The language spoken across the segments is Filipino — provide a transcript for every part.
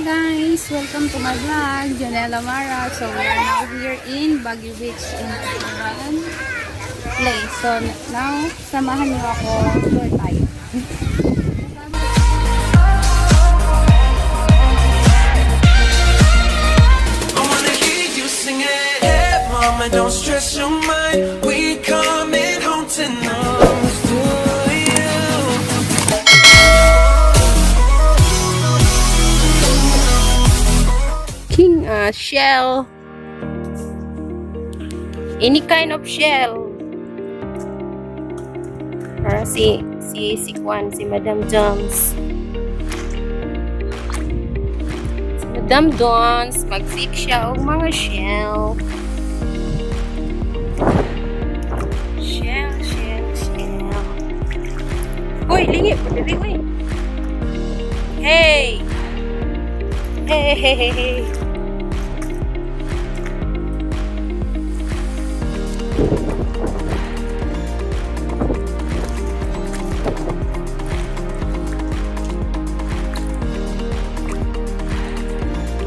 guys! Welcome to my vlog, Janela Mara. So we are now here in Baguio Beach in Samahan place. So now, samahan niyo ako, tour tayo. Mama, don't stress your mind. We coming home tonight to you. King shell. Any kind of shell. Para si Kwan, si Madam Jones. Si Madam Jones, mag-seek siya og mga shell. Shell. Uy, lingi po dali, uy. Hey. Hey.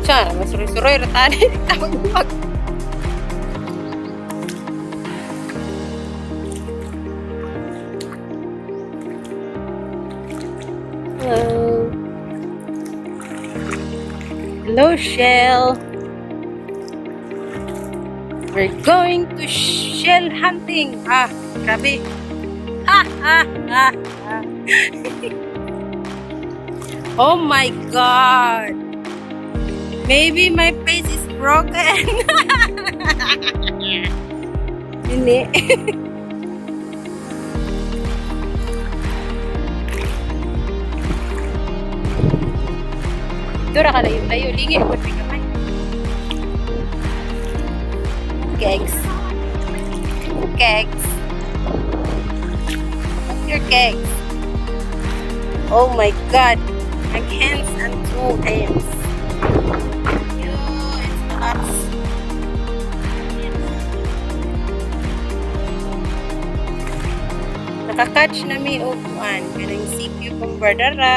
Sana, masuroy-suroy ratani. Tawag. Hello, Shell. We're going to shell hunting. Grabe. Ha. Oh my God. Maybe my face is broken. Hindi. Dura ka layo. Lingi. Huwag may kamay. Kegs. What's your kegs? Oh my God. My hands and 2 hands. It's hot. Nakakatch na may upuan. Kanang CPU pang bardara.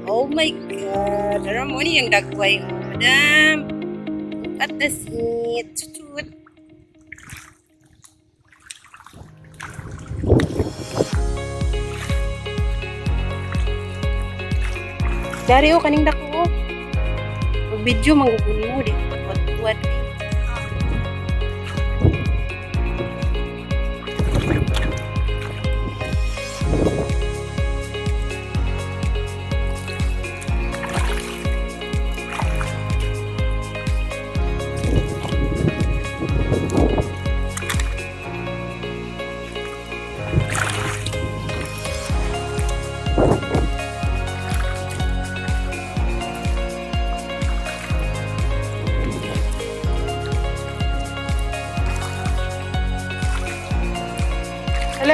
Oh my God. Alam mo ni yung dagway mo, madam. Look at the seat. Tutut. Dari o, kaning dako. Mag-video, mangguguni mo. Di tuwad.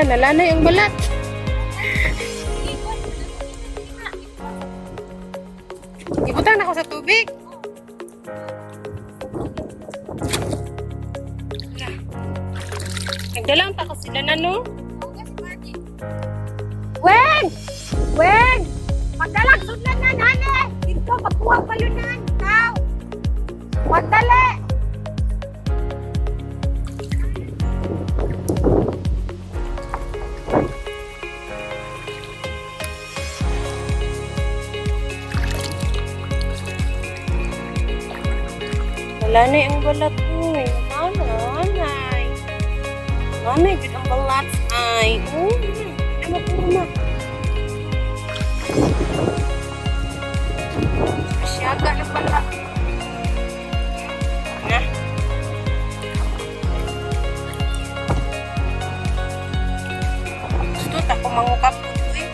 Nalanay ang balat. Ibutang na ako sa tubig. Nagdalang ta ko sila na, no? Weng! Magdalang sudlan na, nane! Dito, magkuha pa yun na. Ikaw! Magdali! Lanay ang balat mo eh. Lanay din ang balat ay. Ano po na? Masyaga na balat. Gusto ako mangukap po ito eh.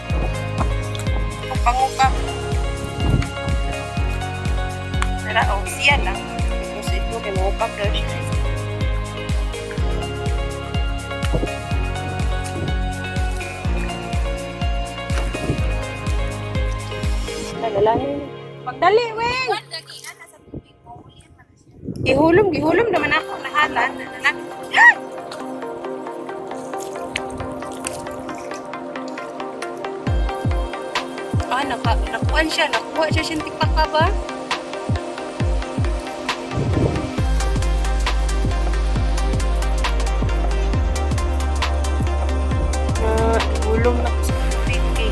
Ako pangukap. Tara, siya lang. Okay, mukap daw siya. Nalalanin. Pagdali, Weng! Gihulom naman ako. Nahalan. ba? Nakuha siya siyang tikpaka ba? Gulong na ko sa tubig eh.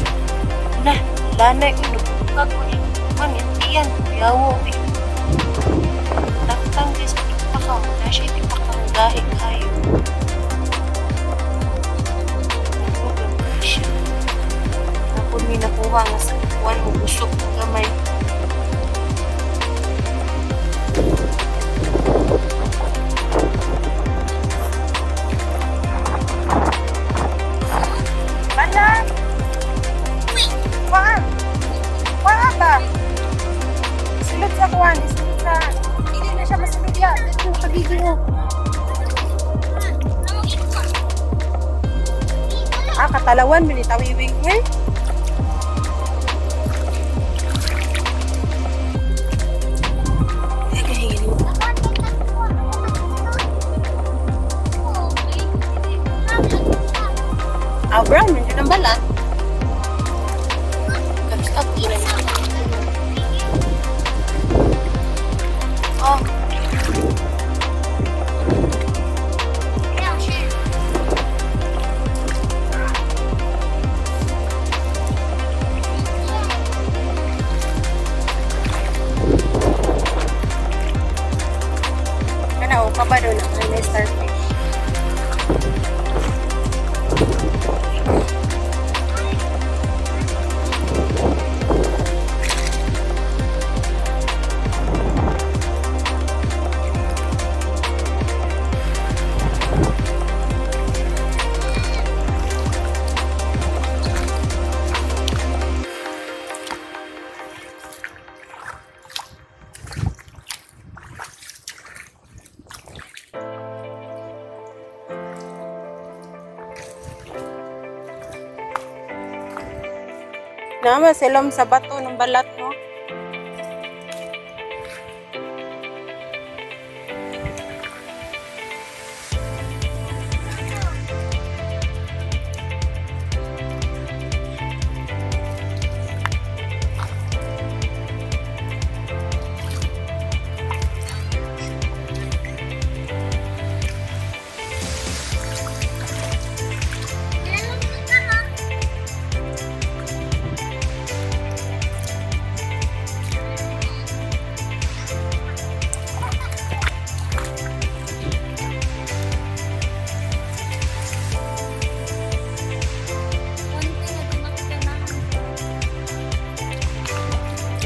Lanay ko, nagpukag ko niya. Iyan, yawo eh. Nagtang din sa tikpaka. Wala siya tikpaka ng gahe kayo. Nagpukag siya. Ako may nakuha nga sa kuwan mo usok ng gamay. Bala! Wah! Wah ba? Silot sa kuwan. Silot sa... Hindi na siya masilot yan. Dito sa video. Katalawan. Minitawiwing mo eh. Brown, nandiyo ng balat. Tapos up, ilan na. Oh. Ano, pa ba doon? May starfish. Nama silom sa bato ng balat no.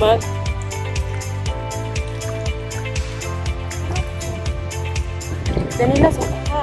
Mag Danila sa ka.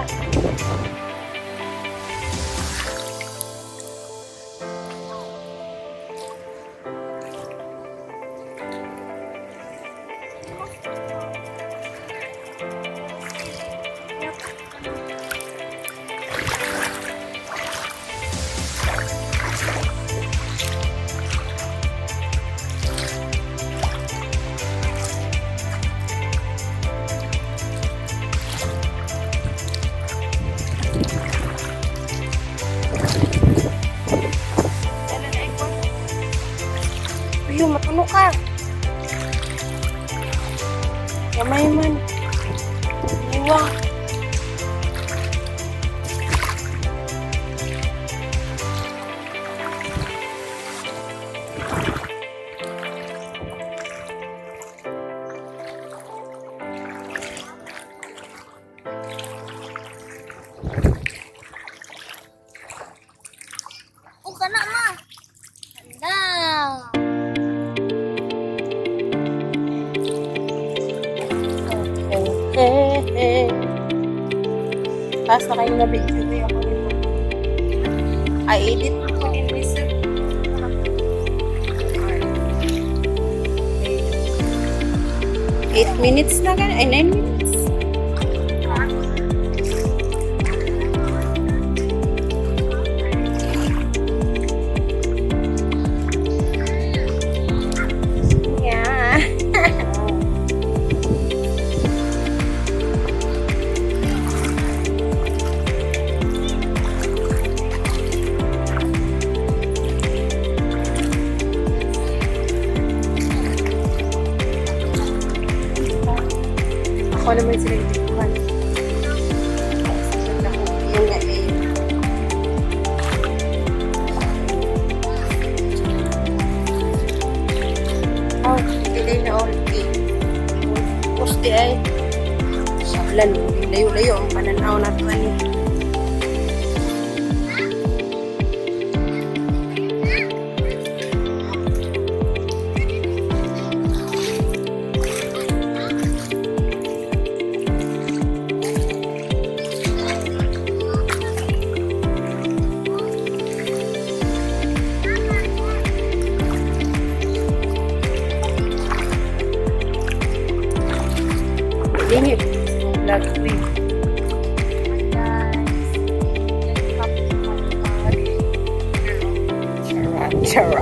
Ayun, matuno ka. Kamay man. Iwa. O ka na, ma. Handa. Taas na kayo na video ko ako nito. I-edit ko in this 8 minutes na gan? Ay, 9 minutes. Yeah. Ako naman sila itutuhan. Yung nga eh. Oh, pilay na all day. Pusti ay. Sablan, layo-layo ang pananaw na ito ani. Dingit. Vlog ko eh. Chara.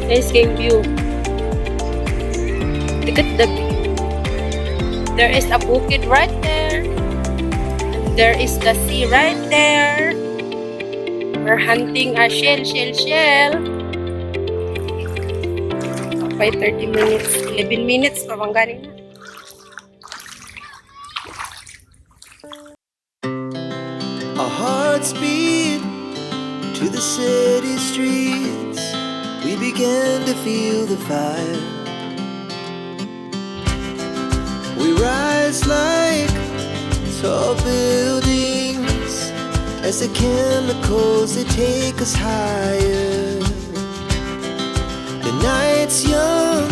Nice game view. Look at the view. There is a bukid right there. And there is the sea right there. We're hunting a shell. By 30 minutes, 11 minutes pa bang galing na. Our hearts beat to the city streets. We began to feel the fire. We rise like tall buildings as the chemicals, they take us higher. The night's young,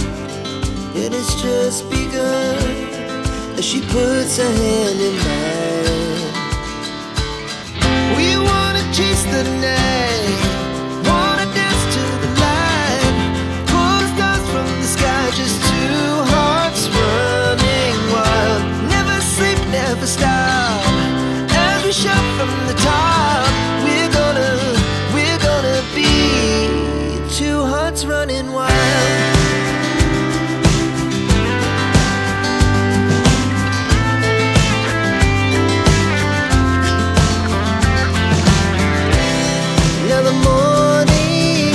it has just begun as she puts her hand in mine. We wanna chase the night, wanna dance to the light, pull stars from the sky, just two hearts running wild. Never sleep, never stop, as we shout from the top. We're gonna be two hearts running wild. Now the morning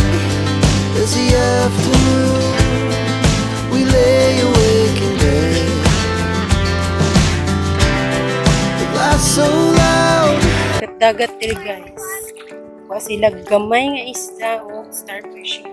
is the afternoon. We lay awake in bed. The laughs so loud. Dagat diri guys. Wa sila gamay nga isda o starfish.